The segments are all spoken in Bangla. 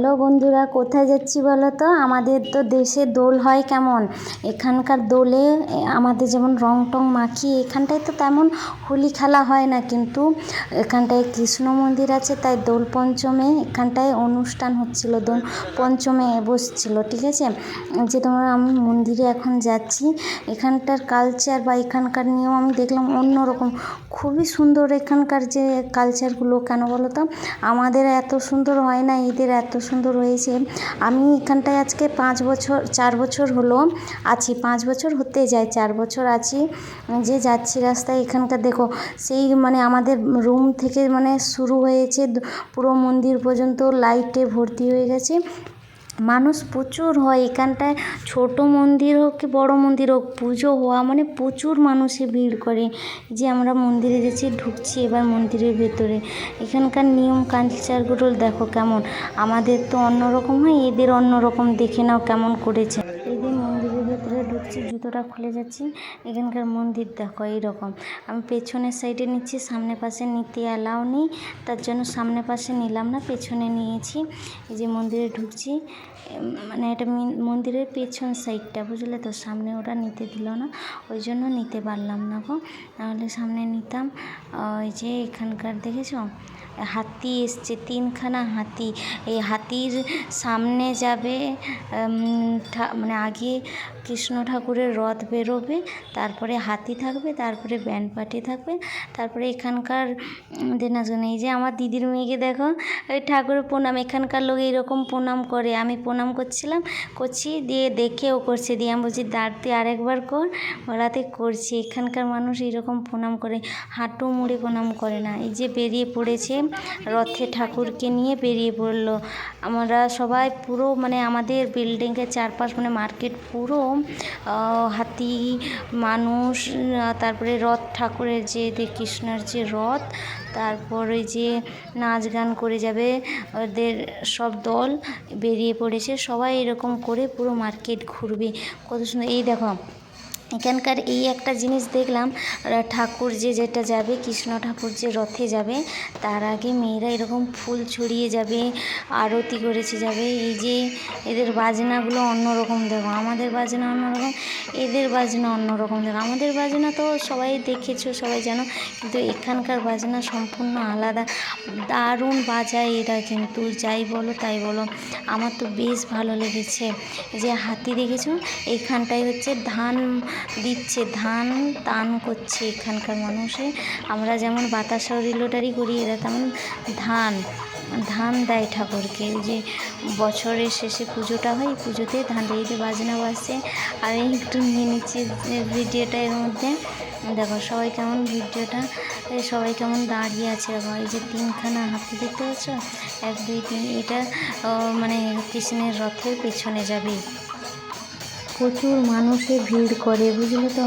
হ্যালো বন্ধুরা, কোথায় যাচ্ছি বলো তো? আমাদের তো দেশে দোল হয় কেমন, এখানকার দোলে আমাদের যেমন রং টং মাখিয়ে, এখানটায় তো তেমন হোলি খেলা হয় না, কিন্তু এখানটায় কৃষ্ণ মন্দির আছে, তাই দোল পঞ্চমে এখানটায় অনুষ্ঠান হচ্ছিল, দোল পঞ্চমে বসছিল, ঠিক আছে। যে তোমরা আমি মন্দিরে এখন যাচ্ছি, এখানটার কালচার বা এখানকার নিয়ম আমি দেখলাম অন্যরকম, খুবই সুন্দর এখানকার যে কালচারগুলো। কেন বলো তো? আমাদের এত সুন্দর হয় না, এদের এত সুন্দর হয়েছে। আমি এখানটায় আজকে 4 বছর হলো আছি, 5 বছর হতে যায়, 4 বছর আছি। যে যাচ্ছি রাস্তায়, এখানকার দেখো সেই মানে আমাদের রুম থেকে মানে শুরু হয়েছে পুরো মন্দির পর্যন্ত লাইটে ভর্তি হয়ে গেছে, মানুষ প্রচুর হয় এখানটায়। ছোট মন্দির হোক কি বড় মন্দির হোক, পুজো হওয়া মানে প্রচুর মানুষে ভিড় করে। যে আমরা মন্দিরে যাচ্ছি, ঢুকছি এবার মন্দিরের ভেতরে, এখানকার নিয়ম কালচারগুলো দেখো কেমন। আমাদের তো অন্যরকম হয়, এদের অন্যরকম, দেখে নাও কেমন করেছে। এদের মন্দিরের ভেতরে ঢুকছি, জুতোটা খুলে যাচ্ছি, এখানকার মন্দির দেখো এইরকম। আমি পেছনের সাইডে নিচ্ছি, সামনে পাশে নিতে অ্যালাউ নেই, তার জন্য সামনে পাশে নিলাম না, পেছনে নিয়েছি। এই যে মন্দিরে ঢুকছি, মানে এটা মন্দিরের পেছন সাইডটা, বুঝলে তো, সামনে ওটা নিতে দিল না, ওই জন্য নিতে পারলাম না গো, নাহলে সামনে নিতাম। ওই যে এখানকার দেখেছো হাতি এসছে, 3খানা হাতি। এই হাতির সামনে যাবে, মানে আগে কৃষ্ণ ঠাকুরের রথ বেরোবে, তারপরে হাতি থাকবে, তারপরে ব্যান্ড পার্টি থাকবে, তারপরে এখানকার নাচগান। এই যে আমার দিদির মেয়েকে দেখো, ওই ঠাকুরের প্রণাম, এখানকার লোক এইরকম প্রণাম করে। আমি প্রণাম করছি, দিয়ে দেখেও করছে, দিয়ে আমি বলছি দাঁড়তে আরেকবার কর, ওরাতে করছি। এখানকার মানুষ এইরকম প্রণাম করে, হাঁটু মুড়ে প্রণাম করে না। এই যে বেরিয়ে পড়েছে রথে, ঠাকুরকে নিয়ে বেরিয়ে পড়লো। আমরা সবাই পুরো মানে আমাদের বিল্ডিংয়ের চারপাশ মানে মার্কেট পুরো হাতি, মানুষ, তারপরে রথ, ঠাকুরের যে কৃষ্ণের যে রথ, তারপরে যে নাচ গান করে যাবে ওদের সব দল বেরিয়ে পড়েছে, সবাই এরকম করে পুরো মার্কেট ঘুরবে, কত সুন্দর। এই দেখো এখানকার এই একটা জিনিস দেখলাম, ঠাকুর যেটা যাবে, কৃষ্ণ ঠাকুর যে রথে যাবে, তার আগে মেয়েরা এরকম ফুল ছড়িয়ে যাবে, আরতি করেছে যাবে। এই যে এদের বাজনাগুলো অন্যরকম দেখো, আমাদের বাজনা অন্যরকম, এদের বাজনা অন্যরকম দেখো। আমাদের বাজনা তো সবাই দেখেছো, সবাই জানো, কিন্তু এখানকার বাজনা সম্পূর্ণ আলাদা, দারুণ বাজায় এরা, কিন্তু যাই বলো তাই বলো, আমার তো বেশ ভালো লেগেছে। যে হাতি দেখেছো, এইখানটায় হচ্ছে ধান দিচ্ছে, ধান দান করছে এখানকার মানুষে। আমরা যেমন বাতাসা লটারি করি, এরা তেমন ধান দেয় ঠাকুরকে। যে বছরের শেষে পুজোটা হয়, পুজোতে ধান দিয়ে বাজনা বাজছে। আর একটু নিয়ে নিচ্ছি ভিডিওটা, এর মধ্যে দেখো সবাই কেমন ভিডিওটা, সবাই কেমন দাঁড়িয়ে আছে দেখো। এই যে 3খানা হাতি দেখতে পাচ্ছ, 1 2 3, এটা মানে কৃষ্ণের রথের পেছনে যাবে। প্রচুর মানুষে ভিড় করে, বুঝলে তো,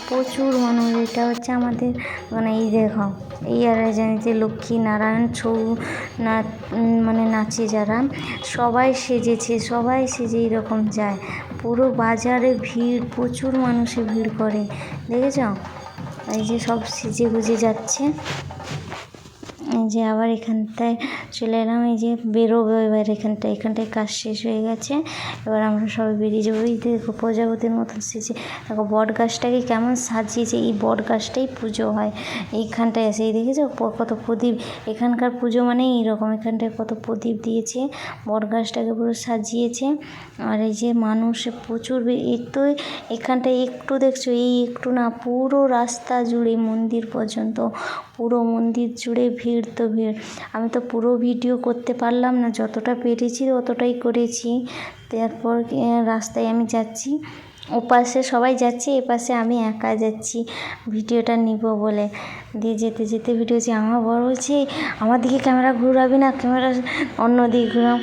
প্রচুর মানুষ। এটা হচ্ছে আমাদের মানে এই দেখো, এই আর জানি যে লক্ষ্মী নারায়ণ ছৌ মানে নাচে যারা, সবাই সেজে এরকম যায়, পুরো বাজারে ভিড়, প্রচুর মানুষে ভিড় করে, দেখেছ? এই যে সব সেজে গুজে যাচ্ছে। এই যে আবার এখানটায় চলে এলাম, এই যে বেরোবো এবার, এখানটায় কাজ শেষ হয়ে গেছে, এবার আমরা সবাই বেরিয়ে যাবো। এই দেখো প্রজাপতির মতন সেজে, দেখো বট গাছটাকে কেমন সাজিয়েছে, এই বট গাছটাই পুজো হয় এইখানটায় আছে। এই দেখেছো কত প্রদীপ, এখানকার পুজো মানে এইরকম, এখানটায় কত প্রদীপ দিয়েছে, বট গাছটাকে পুরো সাজিয়েছে। আর এই যে মানুষ প্রচুর, একটু এখানটায় একটু দেখছো, এই একটু না, পুরো রাস্তা জুড়ে মন্দির পর্যন্ত, পুরো মন্দির জুড়ে ভিড় তো ভিড়। আমি তো পুরো ভিডিও করতে পারলাম না, যতটা পেরেছি ততটাই করেছি। তারপর রাস্তায় আমি যাচ্ছি, ওপাশে সবাই যাচ্ছে, এপাশে আমি একা যাচ্ছি ভিডিওটা নিব বলে। দিয়ে যেতে যেতে ভিডিও যে আমার বড় বলছে আমার দিকে ক্যামেরা ঘুরাবি না, ক্যামেরা অন্য দিকে ঘুরাও।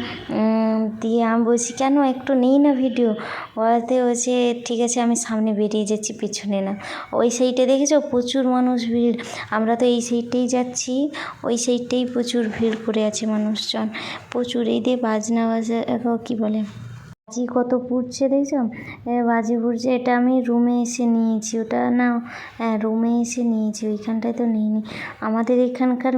দিয়ে আমি বলছি কেন, একটু নেই না ভিডিও, ওতে হচ্ছে ঠিক আছে আমি সামনে বেরিয়ে যাচ্ছি, পেছনে না। ওই সাইডে দেখেছো প্রচুর মানুষ ভিড়, আমরা তো এই সাইডটাই যাচ্ছি, ওই সাইডটাই প্রচুর ভিড় করে আছে মানুষজন, প্রচুর। এই দিয়ে বাজনা কী বলে বাজি কত ফুটছে দেখছো? বাজি ফুটছে। এটা আমি রুমে এসে নিয়েছি, ওটা না, হ্যাঁ রুমে এসে নিয়েছি, ওইখানটায় তো নিইনি। আমাদের এখানকার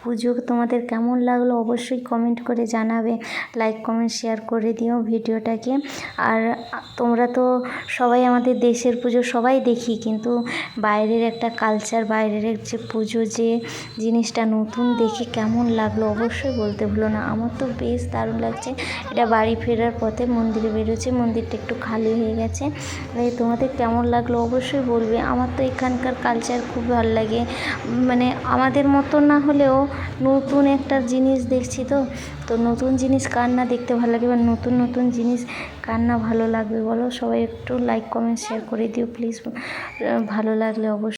পুজো তোমাদের কেমন লাগলো অবশ্যই কমেন্ট করে জানাবে, লাইক কমেন্ট শেয়ার করে দিও ভিডিওটাকে। আর তোমরা তো সবাই আমাদের দেশের পুজো সবাই দেখি, কিন্তু বাইরের একটা কালচার, বাইরের যে পুজো, যে জিনিসটা নতুন দেখে কেমন লাগলো অবশ্যই বলতে ভুলো না। আমার তো বেশ দারুণ লাগছে। এটা বাড়ি ফেরার পথে মন্দিরে বেরোচ্ছে, মন্দিরটা একটু খালি হয়ে গেছে। তোমাদের কেমন লাগলো অবশ্যই বলবে। আমার তো এখানকার কালচার খুব ভালো লাগে, মানে আমাদের মতো না হলেও নতুন একটা জিনিস দেখছি, তো নতুন জিনিস কার না দেখতে ভালো লাগে, বা নতুন নতুন জিনিস কার না ভালো লাগবে বলো? সবাই একটু লাইক কমেন্ট শেয়ার করে দিও প্লিজ, ভালো লাগলে অবশ্যই।